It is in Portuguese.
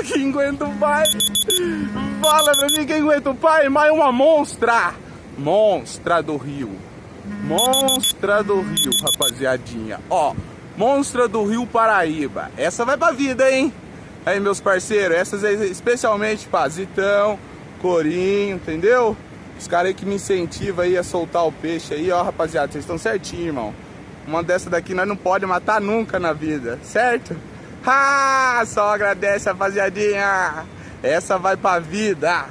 Quem aguenta o pai? Fala pra mim, quem aguenta o pai? Mas é uma monstra. Monstra do Rio. Monstra do Rio, rapaziadinha. Ó, Monstra do Rio Paraíba. Essa vai pra vida, hein? Aí, meus parceiros, essas é especialmente pra Zitão, Corinho, entendeu? Os caras aí que me incentivam aí a soltar o peixe aí, ó, rapaziada. Vocês estão certinho, irmão. Uma dessa daqui nós não pode matar nunca na vida, certo? Ah, só agradece, rapaziadinha. Essa vai pra vida.